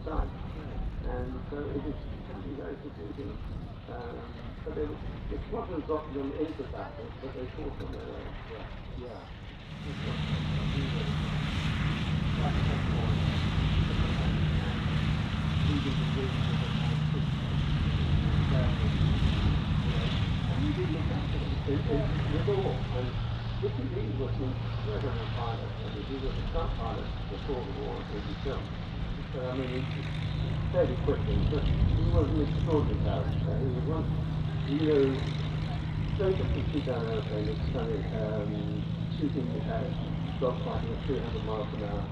site. And so it is something very confusing. But the squadrons got them into battle, but they fought on their own. Yeah. And we did look after them. It was all. And Dickie Lee was an incredible pilot. I mean, he was a stunt pilot before the war in the film. So, I mean, fairly quickly, but he was an extraordinary character. He was one, very good to shoot down an airplane that's shooting dogfighting at 300 miles an hour.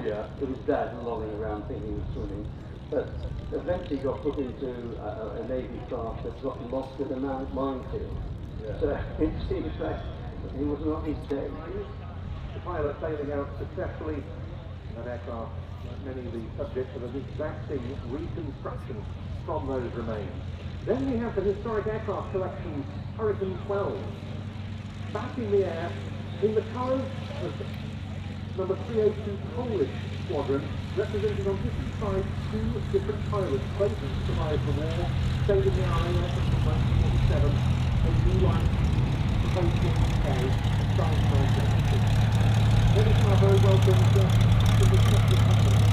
Yeah. With his dad lolling around thinking he was swimming. But eventually got put into a Navy craft that got lost in a minefield. Yeah. So it seems like he was not his day. The pilot sailing out successfully in that aircraft, like many of the subjects of an exacting reconstruction from those remains. Then we have the historic aircraft collection Hurricane 12. Back in the air, in the colours of number 302 Polish Squadron, representing on different sides two different pilots, both who survived the war, stayed in the RAF until 1947, and new life proposed to carry starting 1976. Let us now very welcome to the respective company.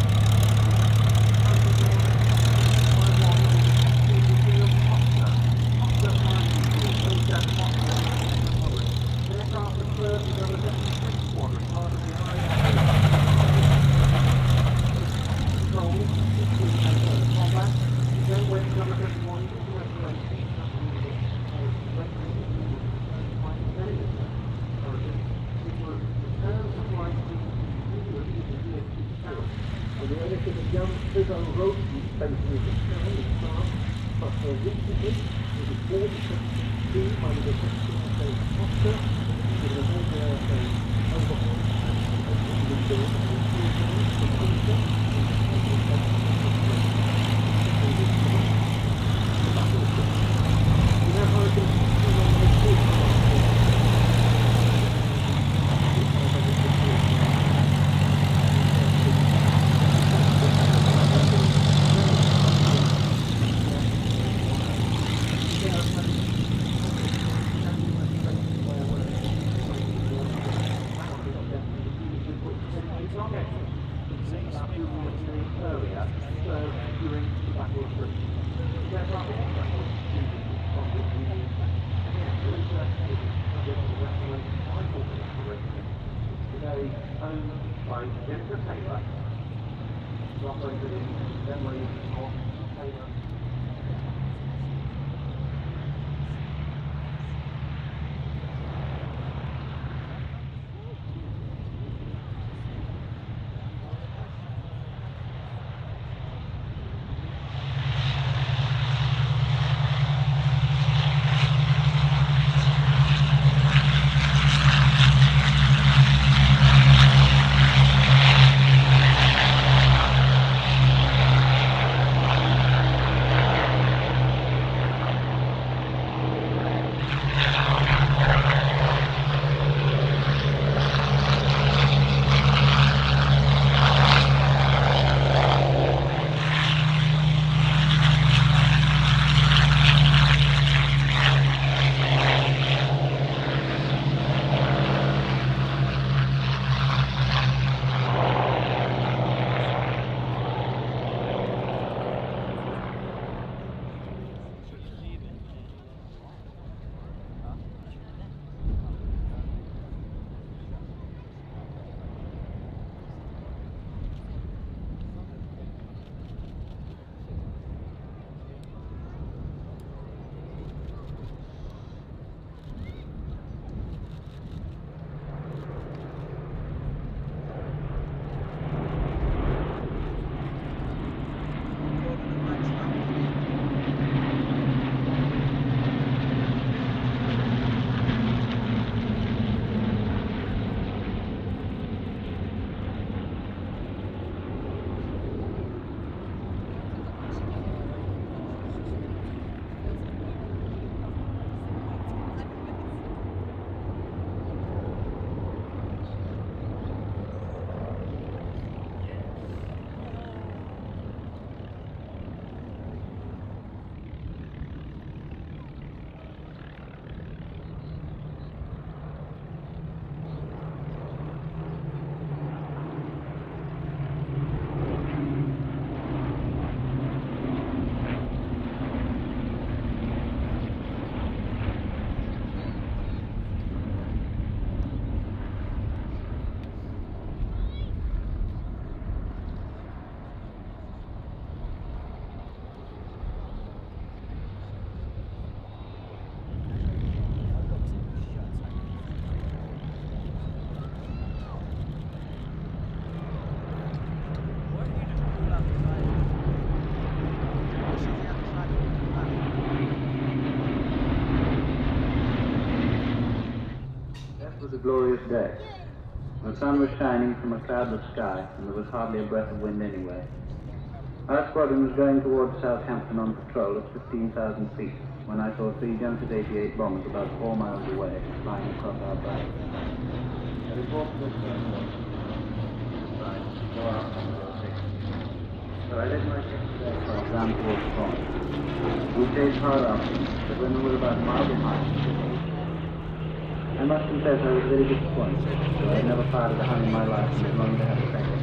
a glorious day. The sun was shining from a cloudless sky, and there was hardly a breath of wind anywhere. Our squadron was going towards Southampton on patrol at 15,000 feet, when I saw 3 Junkers 88 bombers about 4 miles away, flying across our backs. I reported this to go out on the so I led my aircraft down towards the front. We chased hard after them, but when we were about a mile behind, I must confess I was very disappointed, so I had never fired at a hun in my life and was longing to have a second.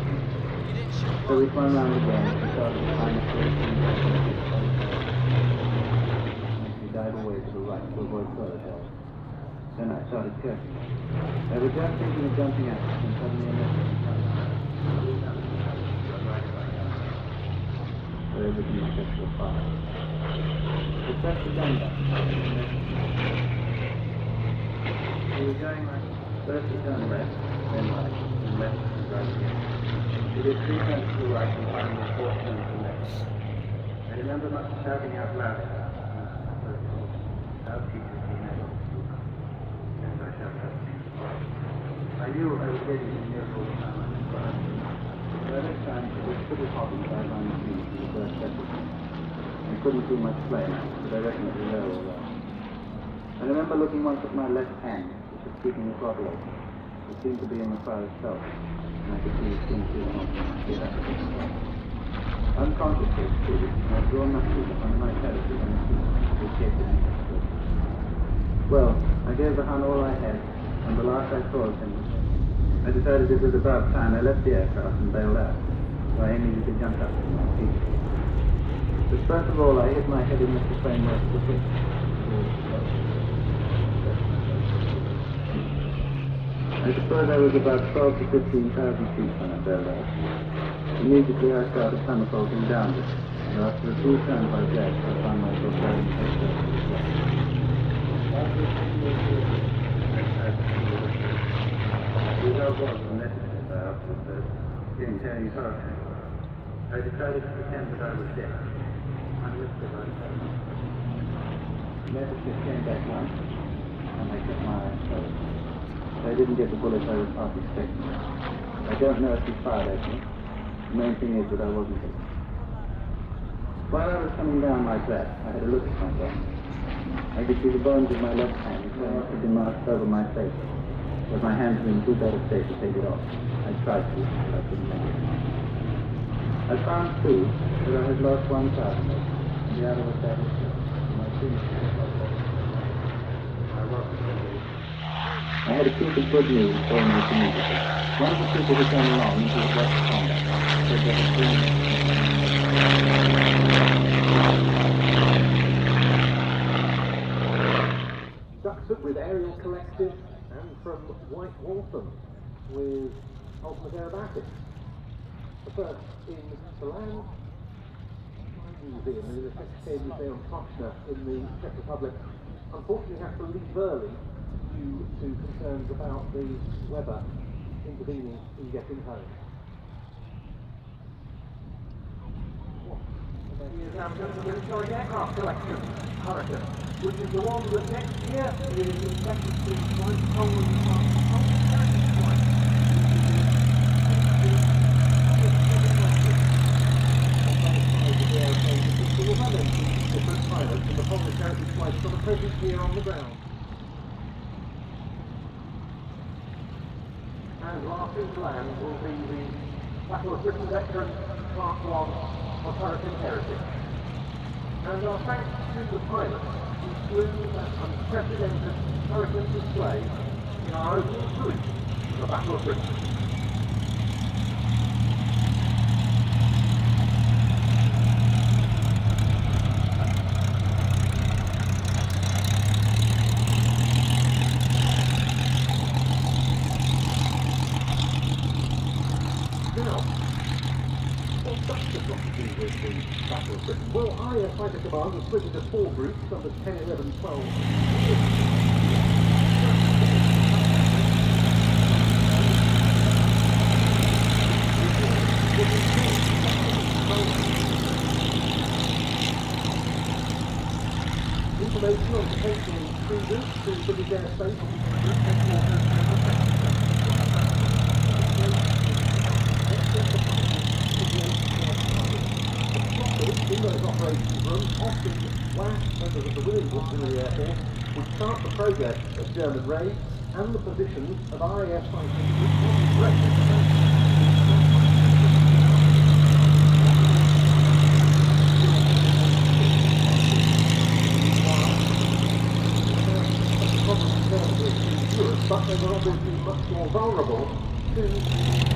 So we swung round again and we started to climb a cliff. We dived away to the right to avoid further help. Then I started curving. I was just thinking of jumping out when suddenly a message came. So everything was just a fire. We pressed the gun back. We were going like first we turned left, then right, and left and right again. We did 3 turns to the right and finally 4 turns to the left. I remember not shouting out loud. Our teachers being able to do. Yes, I shouted out. I knew I was getting near all the time I was trying. By this time, it was pretty hot inside my machine in the first second. I couldn't see much flame, but I reckon it was there all right. I remember looking once at my left hand, which was keeping the throttle open. It seemed to be in the fire itself, and I could see it skin through the hot and unconsciously, too, I had drawn my feet up under my parachute on the seat, to escape the next. Well, I gave the hun all I had, and the last I saw of him was I decided it was about time I left the aircraft and bailed out, so I needed to jump up to my feet. But first of all, I hit my head in the framework of the ship. I suppose I was about 12 to 15,000 feet when I bailed out. Immediately I started somersaulting downward, and after a few turns like that, I found myself very Without what the message about was that in Terry's hurricane, I decided to pretend that I was dead. I risked it like that. The message came back once, and I kept my eyes closed. I didn't get the bullets I was half expecting. I don't know if he fired at me. The main thing is that I wasn't hit. While I was coming down like that, I had a look at myself. I could see the bones of my left hand, which I must have been marked over my face. But my hands were in too bad a state to take it off. I tried to, but I couldn't make it. I found, too, that I had lost one sergeant, and the other was badly shot. My fingers were I had a piece of good news for me immediately. One of the people who came along into the West combat said there had been Duxford with Aerial Collective, and from White Waltham with Ultimate Aerobatics. The first in the land museum, the Secretary Museum Kochner in the Czech Republic, unfortunately had to leave early due to concerns about the weather intervening in getting home. Here's now the historic aircraft collection, Hurricane, which is the one that next year is expected to fly Poland from Heritage Flight. Different pilots and the Polish Heritage Flight for the present year on the ground. And last in land will be the Battle of Britain veteran Class 1 of Hurricane Heritage. And our thanks to the pilots who flew that unprecedented Hurricane display in our opening cruise for the Battle of Britain. Well, I Fighter Command was split into 4 groups, numbers 10, 11, 12. Information on potential intruders to British airspace those operations rooms, often last members of the Williams Auxiliary Air Force would chart the progress of German raids and the positions of RAF fighters which would but they were obviously much more vulnerable to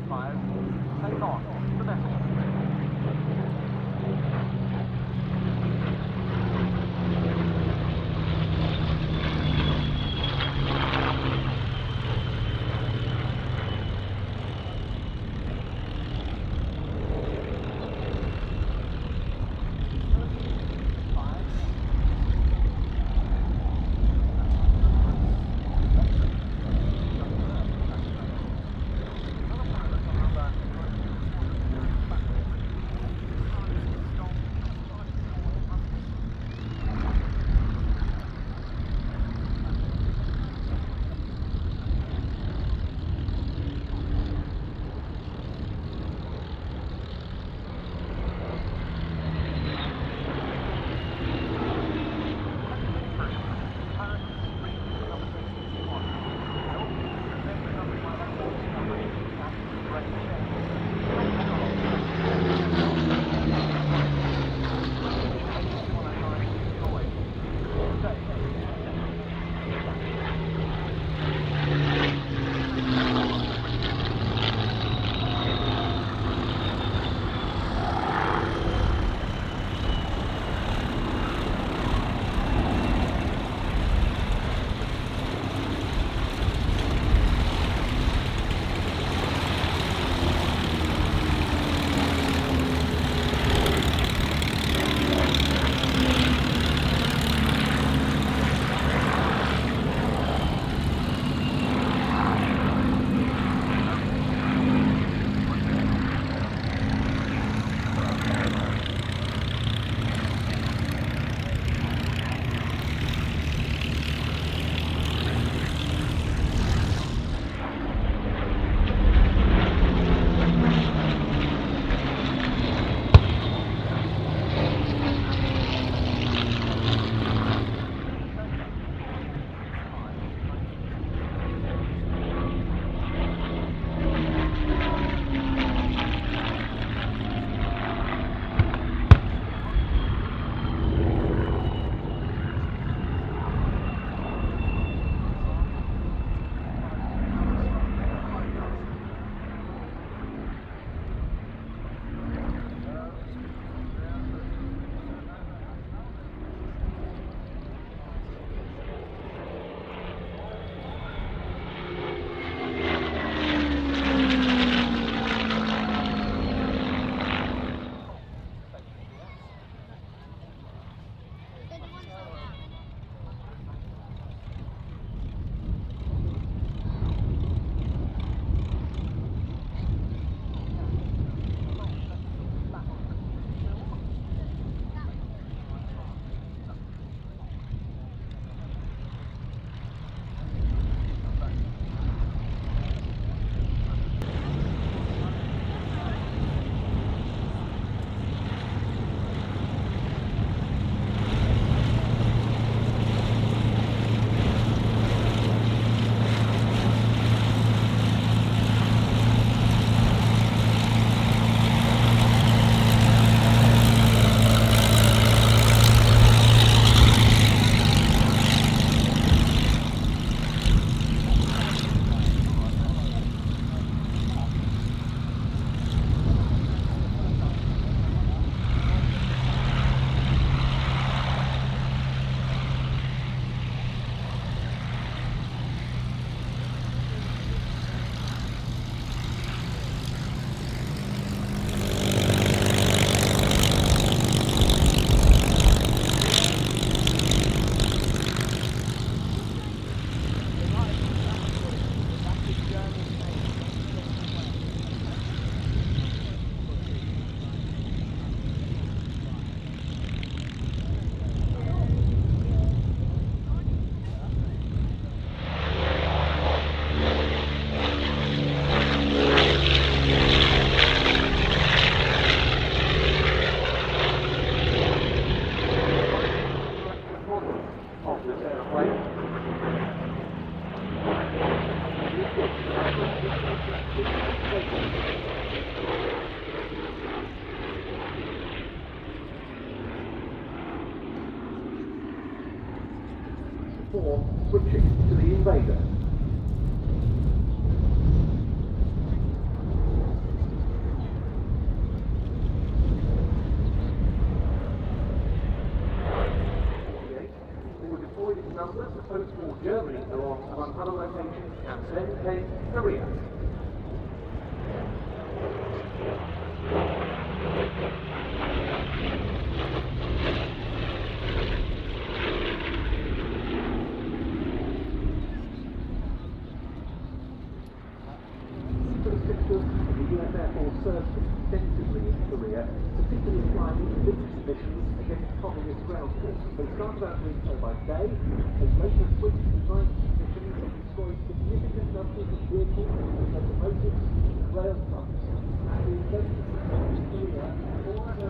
Spitfires, take on the vessel. Before switching to the Invader. They were deployed in numbers to post-war Germany along among other locations, and then came Korea. Served extensively in Korea, particularly flying infantry missions against communist ground forces. They started out doing so by day, they later switched to night missions and destroyed significant numbers of vehicles, locomotives, and rail trucks. And the invasion of Korea, all that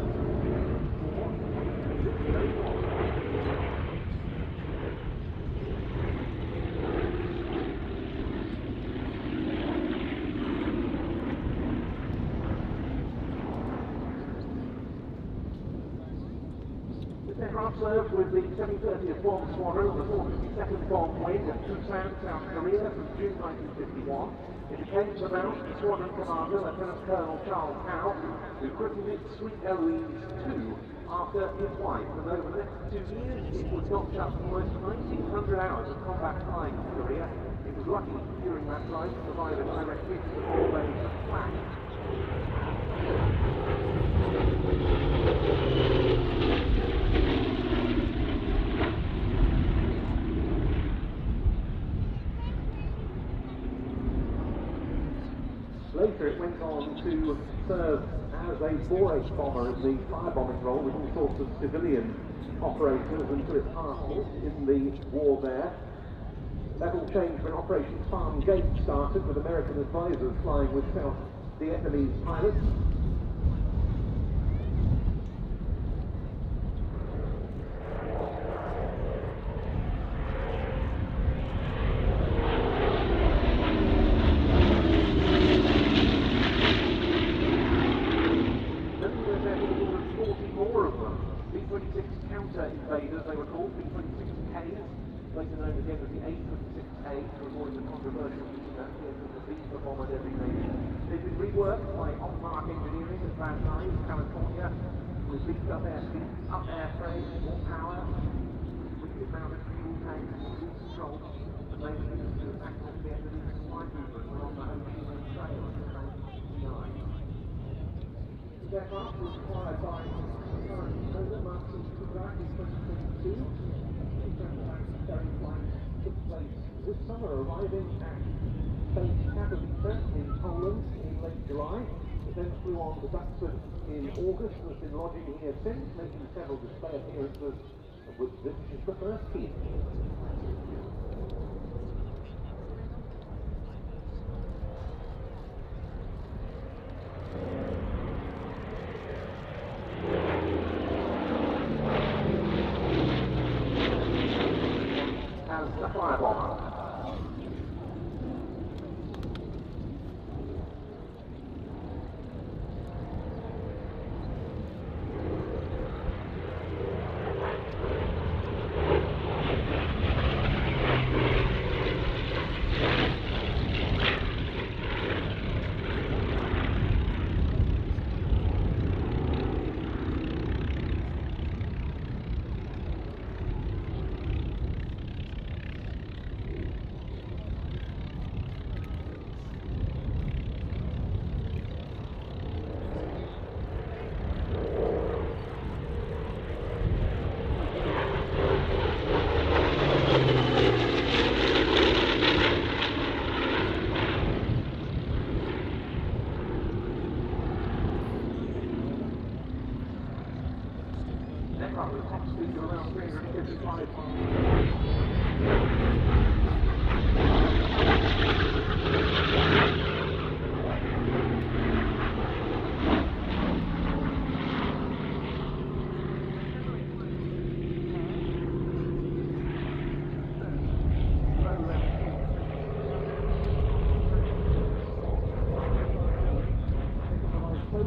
aircraft served with the 730th Bomb Squadron on the 452nd Bomb Wing at Buchón, South Korea from June 1951. It became Command Squadron Commander Lieutenant Colonel Charles Howe, who christened it Sweet Eloise II after his wife, and over the next 2 years it would notch up almost 1,900 hours of combat flying in Korea. It was lucky during that flight to survive a direct hit to the four-way flag. Later it went on to serve as a 4H bomber in the firebombing role with all sorts of civilian operators and to its heart in the war there. That all changed when Operation Farm Gate started with American advisors flying with South Vietnamese pilots. Invaders, they were called B-26Ks, later known again as the A-26A, to avoid the controversial use of the Beaver bomber designation. They've been reworked by off-mark engineering at Van Nuys, California, with beefed up airspeed, up airframe, more power, with mounted fuel tanks, cruise control, and they were used to attack off the Vietnamese supply movement along the Ho Chi Minh Trail in the Trans-PI. The aircraft was acquired by in 2022, Fairey flight took place this summer, arriving at base Catalina in Poland in late July. It then flew on to Duxford in August and has been lodging here since, making several display appearances, of which this is the first here.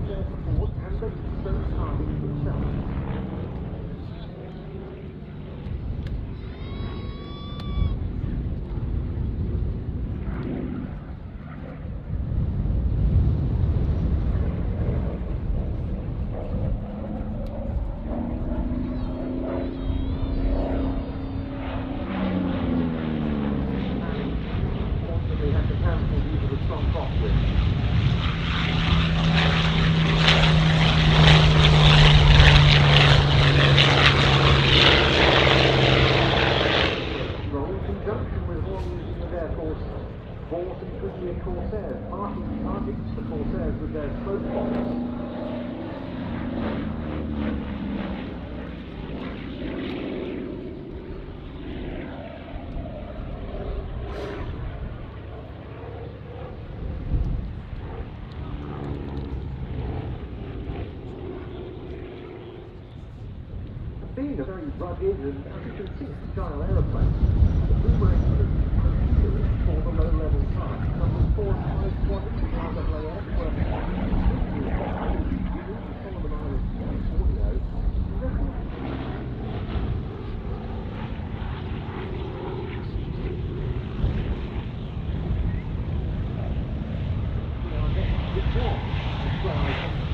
their support and the stone targets themselves. Being a very rugged and, as you can see, agile aeroplane, the Boomerang is ideal for the low-level tasks. Numbers 4 and 5 squadrons of the IWM were completely effective using the Solomon Islands audio. Our next Buchón is where I think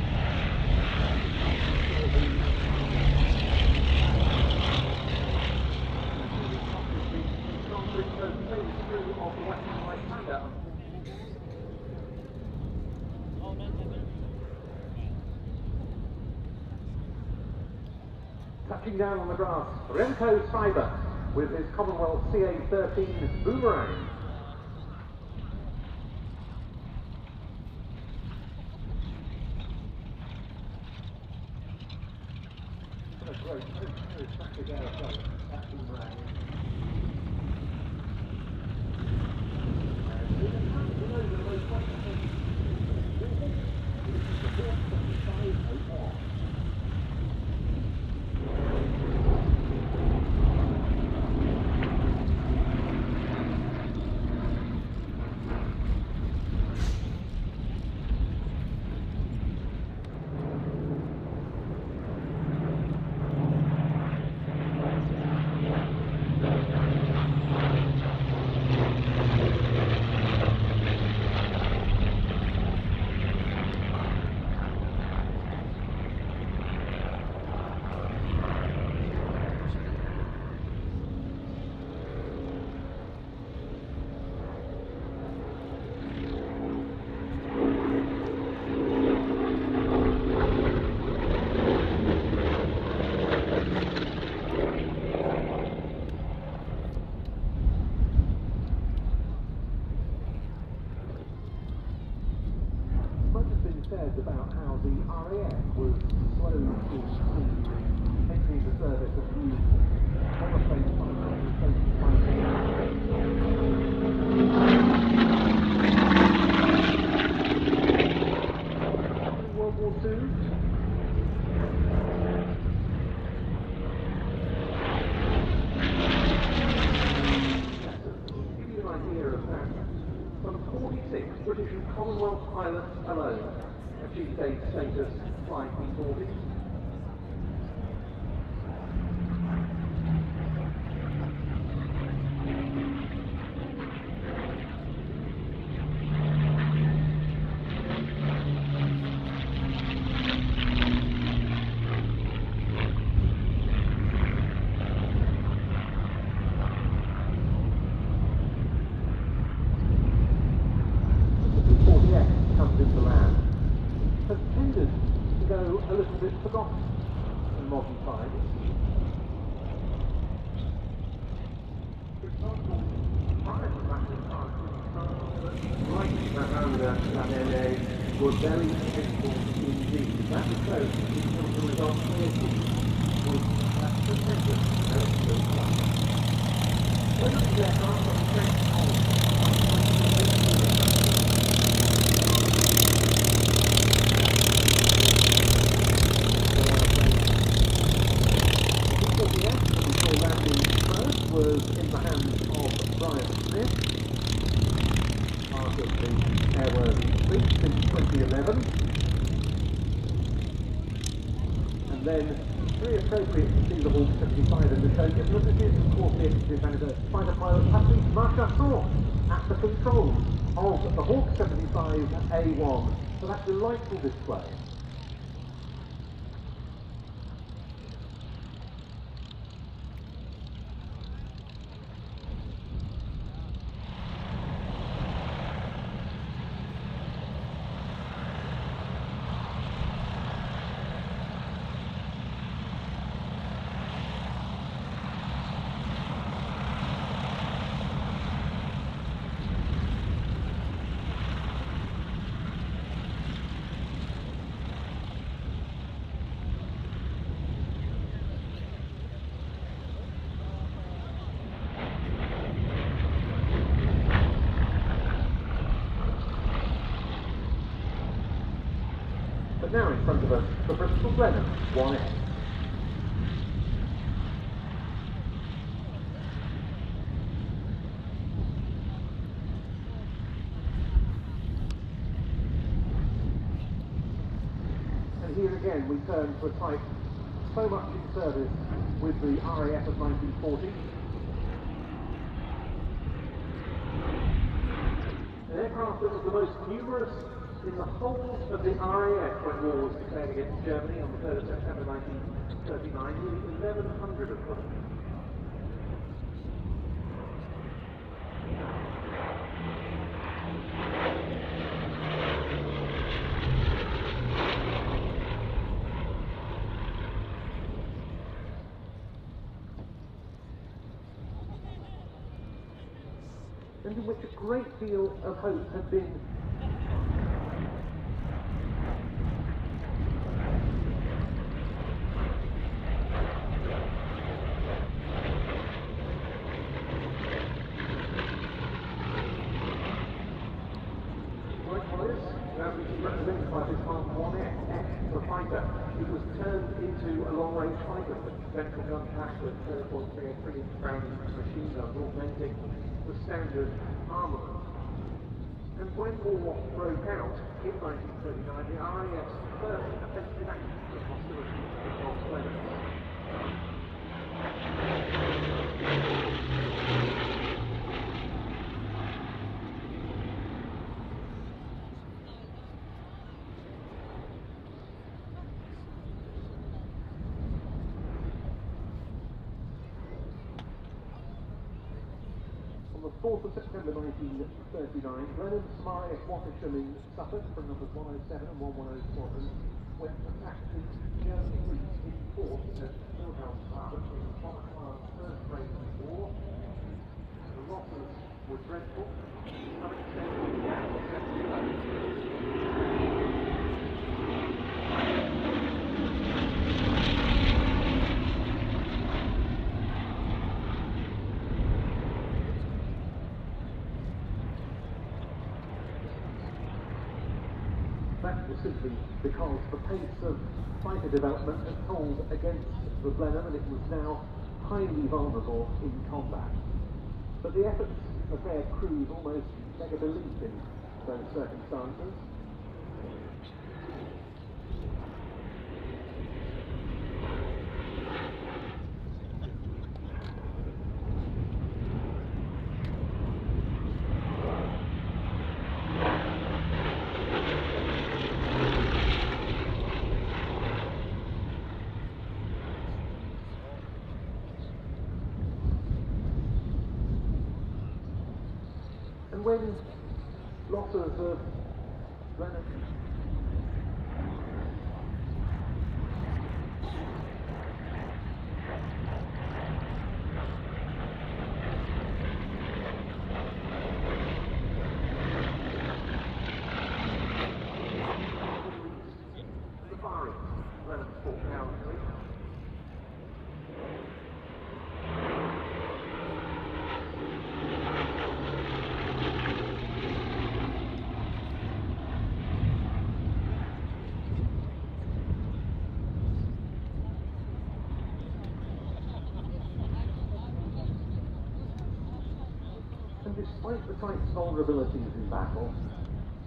touching down on the grass, Remco's Fiber with his Commonwealth CA-13 Boomerang. What a great, very practical aeroplane, that Boomerang. About how the RAF was slow to entering the service of new monoplane fighters in World War II. To give you an idea of that, some 46 British and Commonwealth pilots alone achieved state status flying P-40s. The P-40X comes into land. Has tended to go a little bit forgotten in modern times. For example, prior to that like Nellie were very difficult indeed. That was so because the result was tremendous aerospace flight. When the aircraft on the French was in the hands of Brian Smith, part of the airworthy fleet since 2011. And then, very appropriate to see the Hawk 75 in the show, given that this is, of course, the 85th anniversary. Fighter pilot Patrice Marchasson at the controls of the Hawk 75 A1 for that delightful display. Now in front of us, the Bristol Blenheim Mk IF. And here again we turn to a type so much in service with the RAF of 1940. An aircraft that was the most numerous in the whole of the RAF when war was declared against Germany on the 3rd of September 1939, nearly 1,100 of them. And in which a great deal of hope had been represented by this Mark IF, the fighter. It was turned into a long-range fighter with central gun pack with 4.3 round machine guns, augmenting the standard armament. And when war broke out in 1939, the RAF's first offensive action was hostilities in Rolls Blenheim. On the 4th of September 1939, Blenheim's RAF Watersham in Suffolk from numbers 107 and 110 squadrons went to attack the German fleet in port at Wilhelmshaven in the Falklands first phase of the war. The losses were dreadful. Some extent the That was simply because the pace of fighter development had told against the Blenheim and it was now highly vulnerable in combat. But the efforts of their crews almost beg a belief in those circumstances. And when losses of Blenheim the Fairey, Blenheim's fought gallantly. And despite the type's vulnerabilities in battle,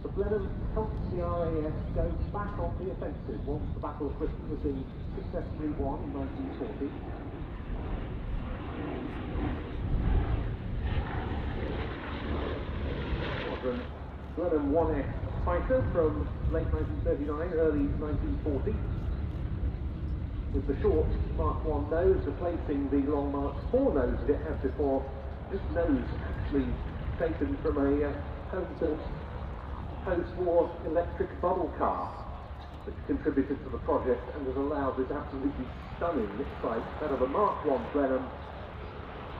the Blenheim helped the RAF go back on the offensive once the Battle of Britain was been successfully won in 1940. Squadron Blenheim 1F fighter from late 1939, early 1940, with the short Mark I nose replacing the long Mark IV nose that it had before. This nose actually taken from a home-built post-war electric bubble car, which contributed to the project and has allowed this absolutely stunning sight, that of a Mark I Blenheim,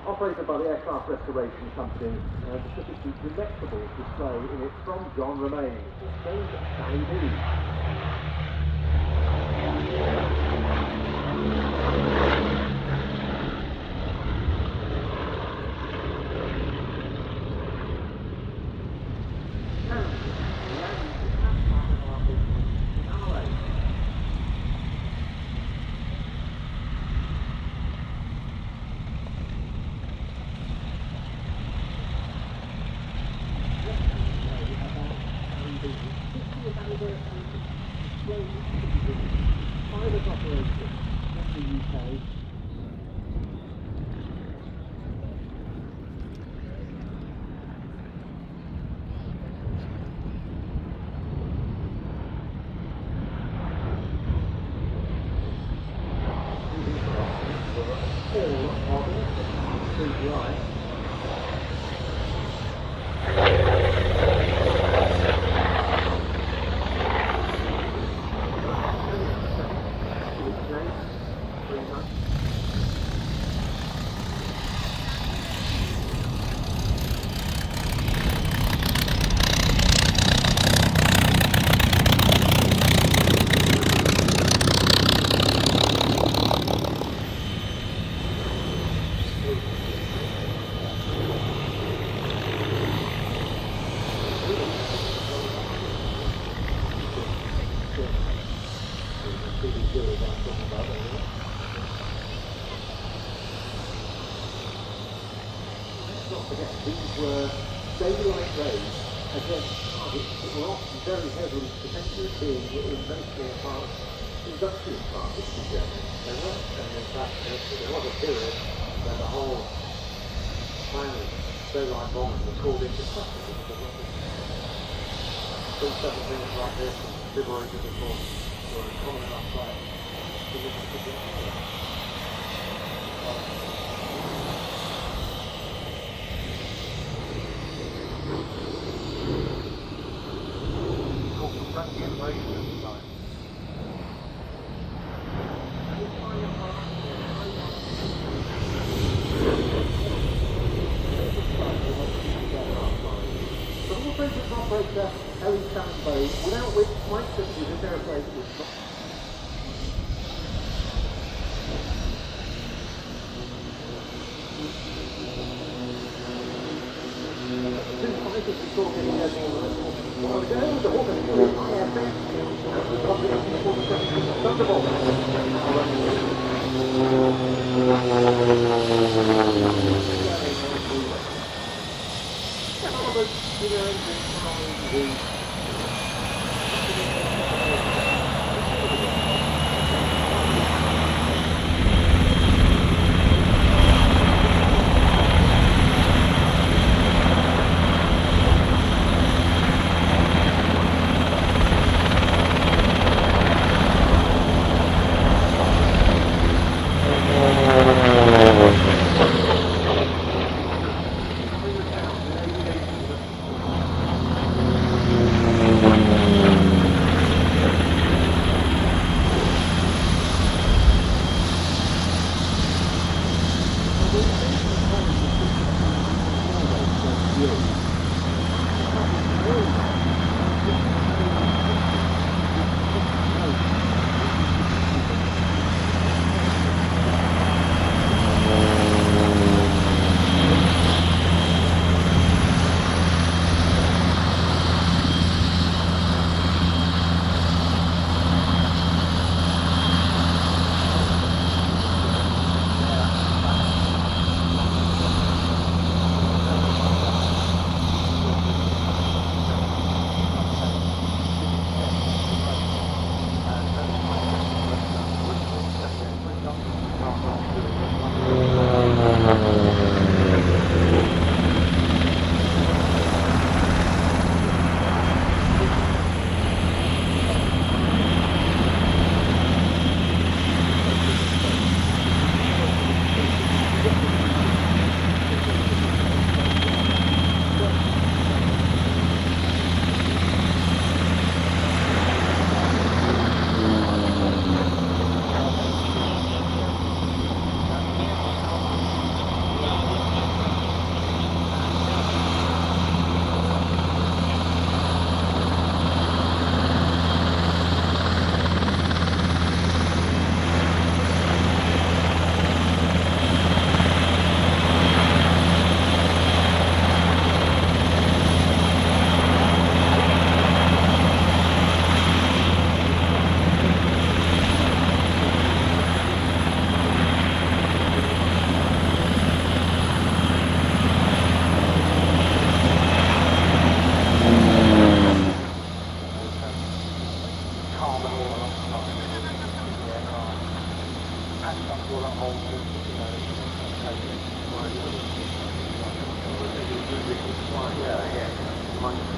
operated by the Aircraft Restoration Company, and a specifically delectable display in it from John Remain, named Sally B. These were daylight raids against targets that were often very heavily protected, being in most small parts industrial targets in Germany. There was, and in fact, there was a period where the whole plan of daylight bombing was called into question because of what these certain things like this and liberators, of course, were a common enough sight to this particular area. Without which Mike simply this airplane was not. Two fighters we saw getting there the Hawk and the IFF as the combination for the Thunderbolt.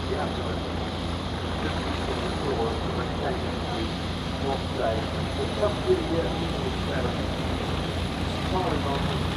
Yeah, just the floor to maintain the one day. But some of the foreign markets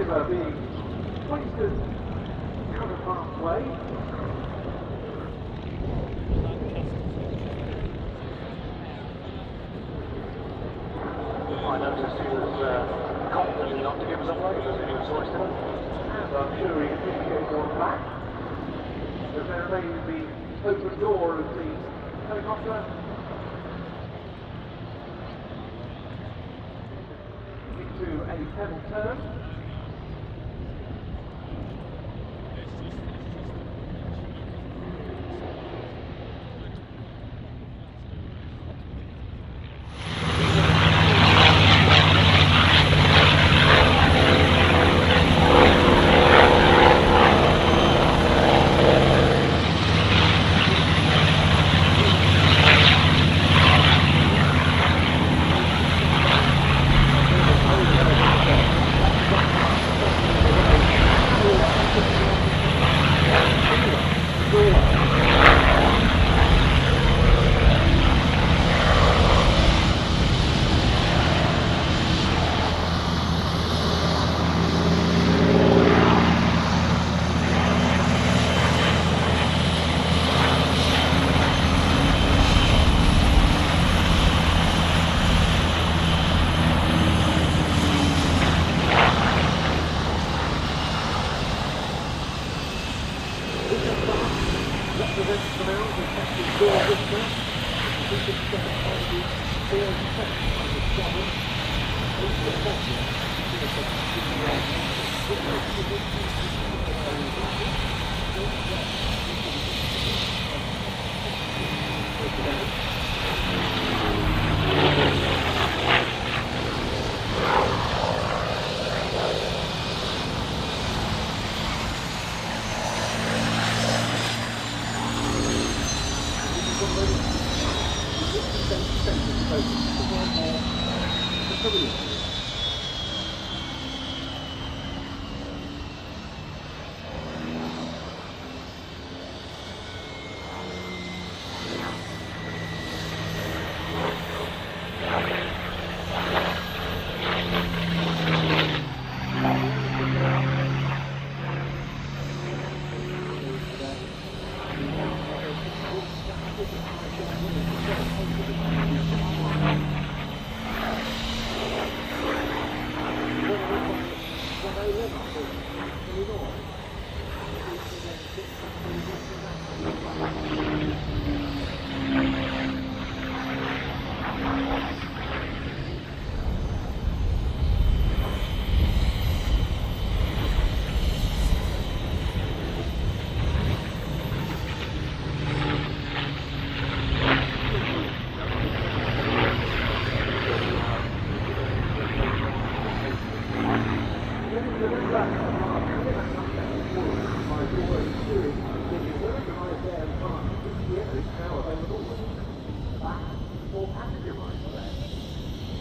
diver being hoisted cover halfway. I noticed he was confident enough to give us a wave as he was hoisted. And I'm sure he appreciates one back. As there remains the open door of the helicopter. Into a pebble turn.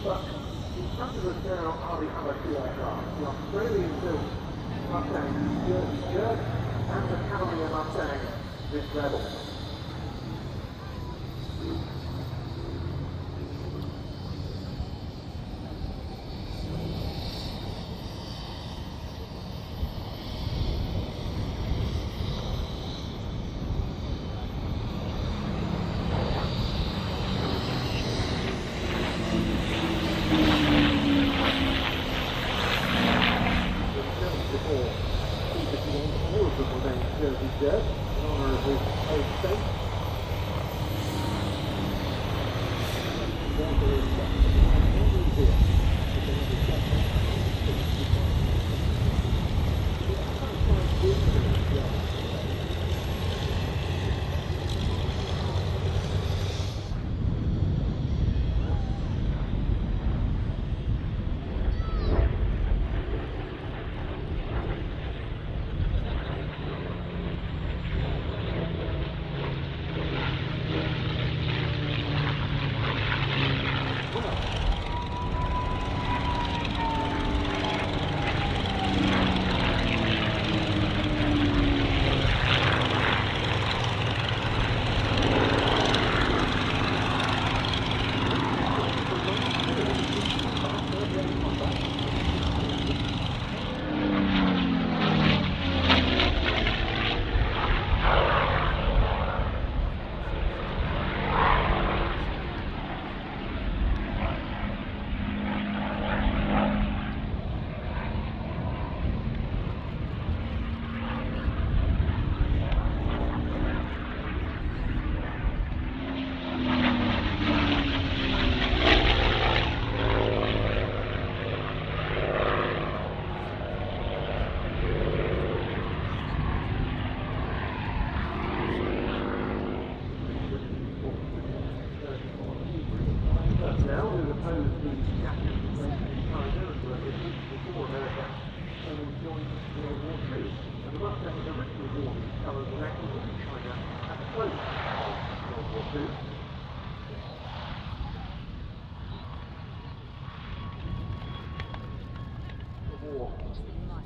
But in front of us now are the other two aircraft, the Australian-built Mustang, Dunkirk, and the Cavalier Mustang, this Rebel.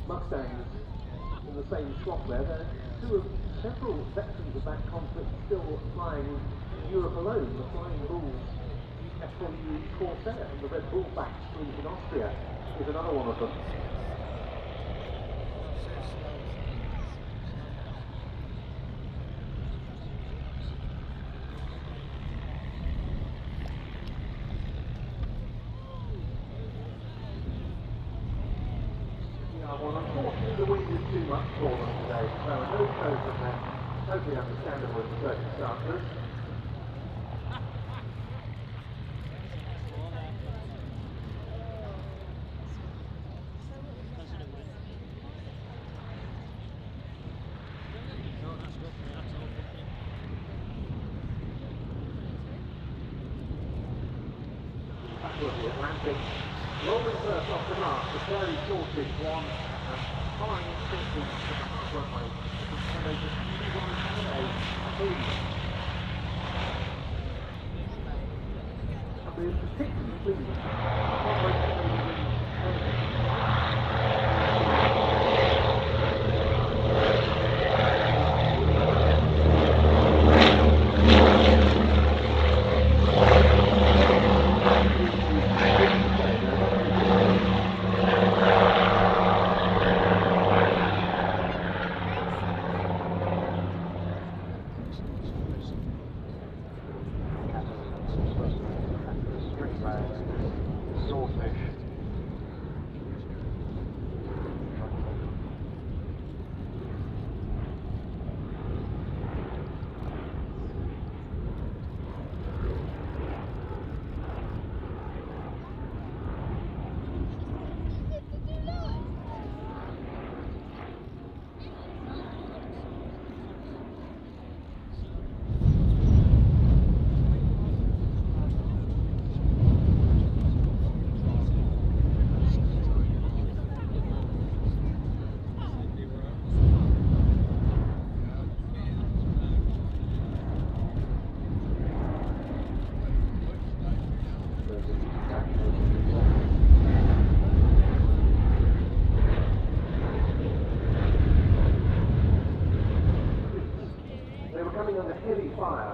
Mustangs in the same slot there. There are two of several veterans of that conflict still flying in Europe alone. The Flying Bulls FW Corsair and the Red Bullback fleet in Austria is another one of them. The wind is too much for them today. There are no shows of that. Totally understandable in the circumstances. Back of the Atlantic. Rolling first off the mark, the Fairey sorted one. Following instructions to the hard runway, the and we're particularly pleased Swordfish.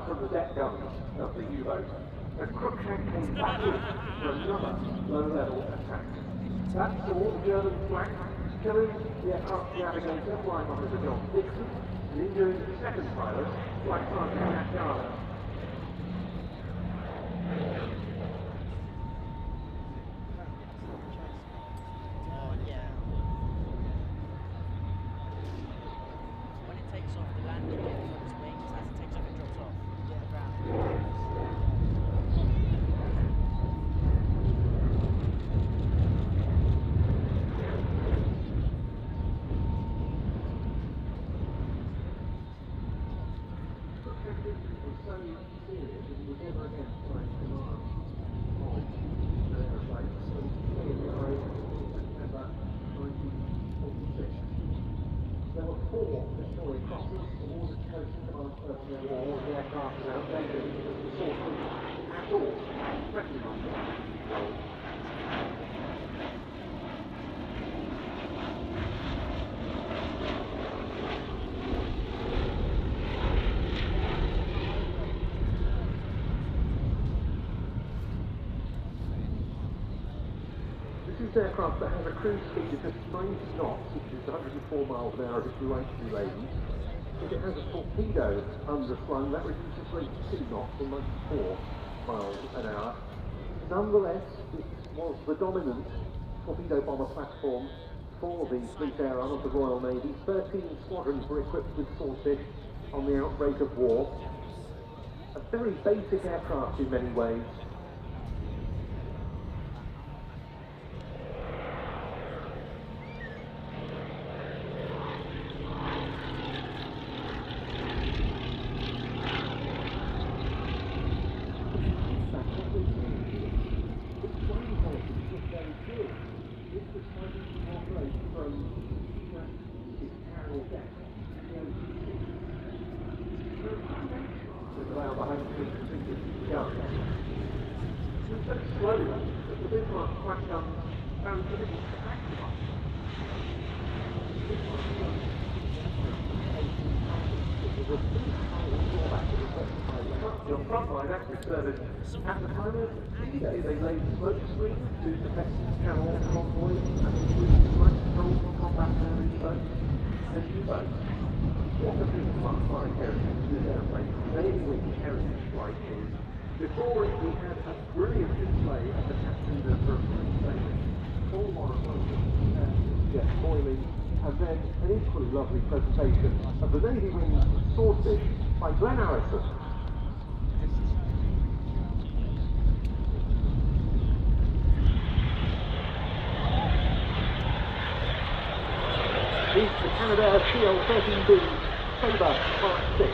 From the deck guns of the U-boat, as Crookshank came back in for another low-level attack. That saw the German flank, killing the aircraft navigator flying on the John Dixon, and injuring the second pilot, Flight Sergeant Matt Garner. When it takes off the landing gear on its wings, as it takes off it drops off. Yeah, ground. There were 4 destroyed crossers towards the coast command personnel war. The aircraft was outdated the sources at all, threatening on them. This is an aircraft that has a cruise speed of just 90 knots, which is 104 miles an hour if it's lightly laden. If it has a torpedo underslung, that reduces rate to 2 knots or 94 miles an hour. Nonetheless, it was the dominant torpedo bomber platform for the Fleet Air Arm of the Royal Navy. 13 squadrons were equipped with Swordfish on the outbreak of war. A very basic aircraft in many ways. Your frontline active service at the time of D-Day, they laid smoke screens to protect channel convoys and include flight control for combat air boats and U-boats. What the big flying heritage of this airplane, Navy Wing heritage flight is, before it we had a brilliant display of the captains of the sailing, all monoplane jet boiling, and then an equally lovely presentation of the Navy Wing Swordfish by Glenn Harrison. Is the Canadair CL-13B Sabre Mark 6.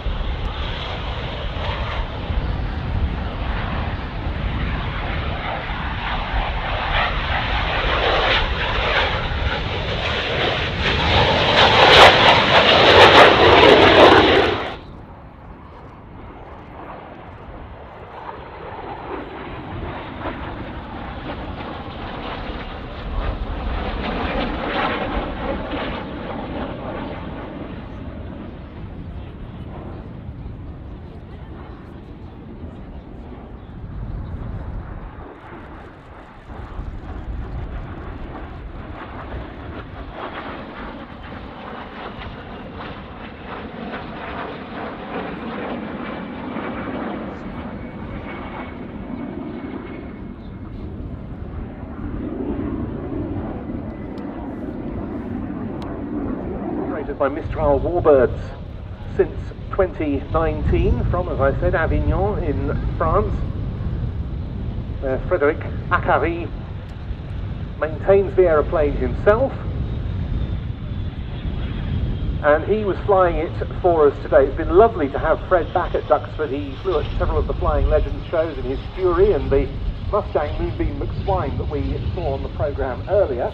piloted by Mistral warbirds since 2019 from, as I said, Avignon in France. Frédéric Acari maintains the aeroplane himself, and he was flying it for us today. It's been lovely to have Fred back at Duxford. He flew at several of the Flying Legends shows in his Fury and the Mustang Moonbeam McSwine that we saw on the programme earlier.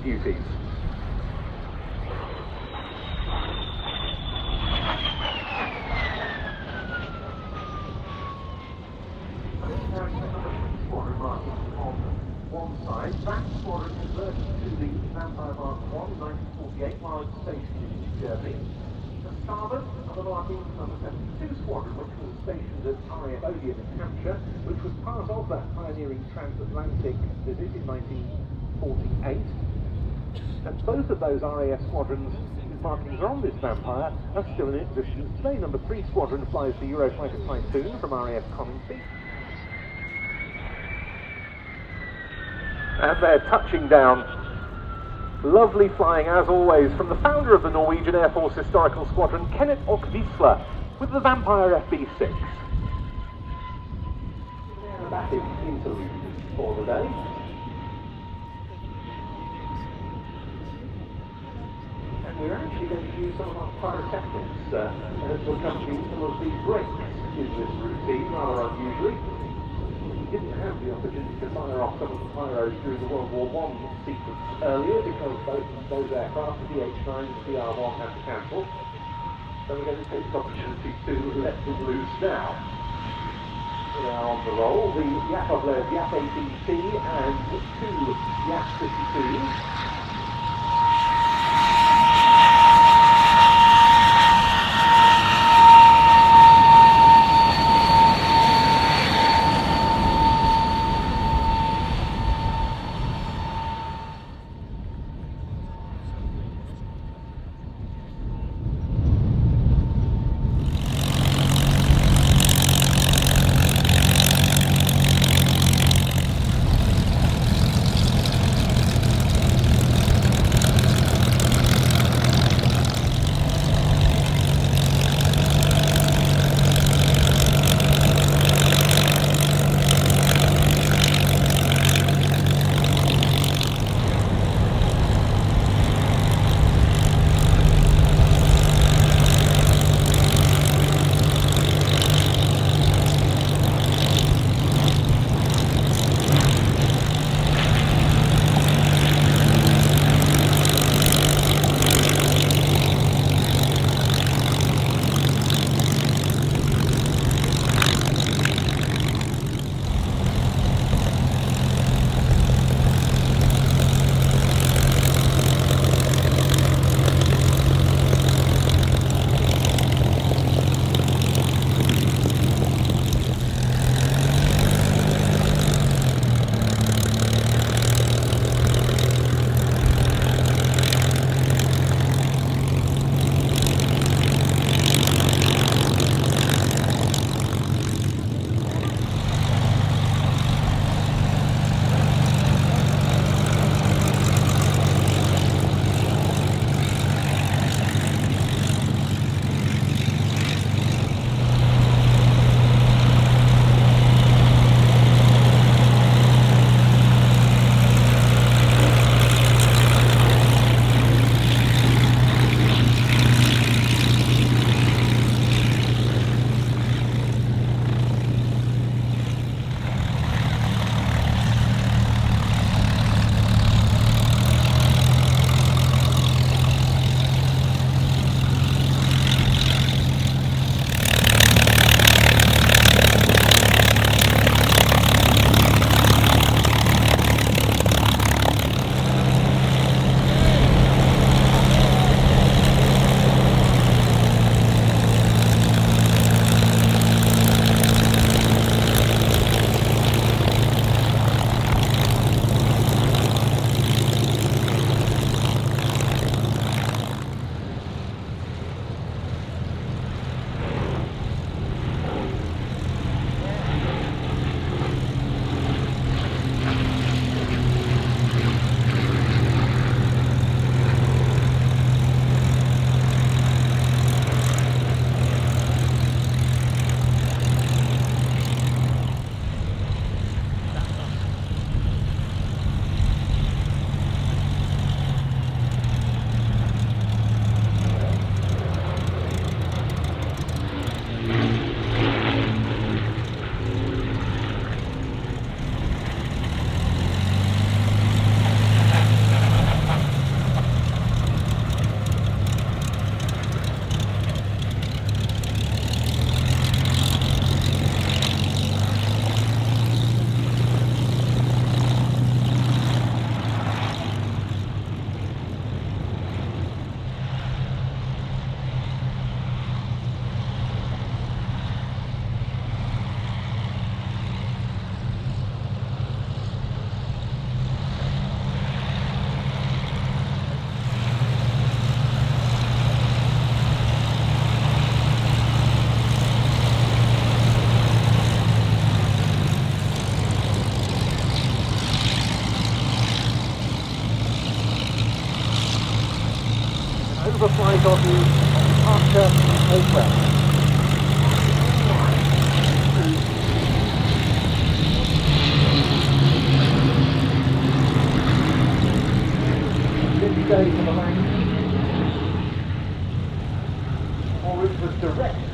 Duties. Squadron marking on one side. That squadron converted to the Vampire Mark I, 1948, while it's stationed in Germany. The starboard of the marking number 72 squadron, which was stationed at RAF Odeon in Hampshire, which was part of that pioneering transatlantic visit in 1948. And both of those RAF squadrons whose markings are on this Vampire are still in existence today. Number 3 Squadron flies the Eurofighter Typhoon from RAF Coningsby. And they're touching down. Lovely flying, as always, from the founder of the Norwegian Air Force Historical Squadron, Kenneth Ock-Wiesler, with the Vampire FB6. Aerobatic interlude for the day. We're actually going to use some of our pyrotechnics to accompany some of the breaks in this routine, rather unusually. We didn't have the opportunity to fire off some of the pyros during the World War I sequence earlier because both those aircraft, the DH-9 and the DR-1, had to cancel. So we're going to take this opportunity to let them loose now. We are on the roll. The Yakovlev Yak-18C and 2 Yak-52s.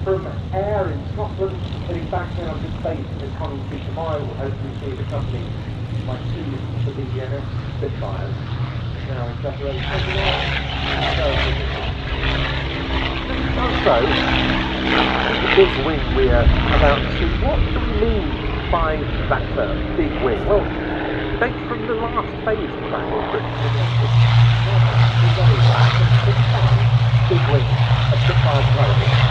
from air in Scotland, heading back down to base in Coventry tomorrow. We'll hopefully see it accompanied by 2 of the Spitfires. Now in separation. So, the big wing we're about to see. What do we mean by that term, big wing? Well, it dates from the last phase of the Battle of Britain. Big wing, a Spitfire development.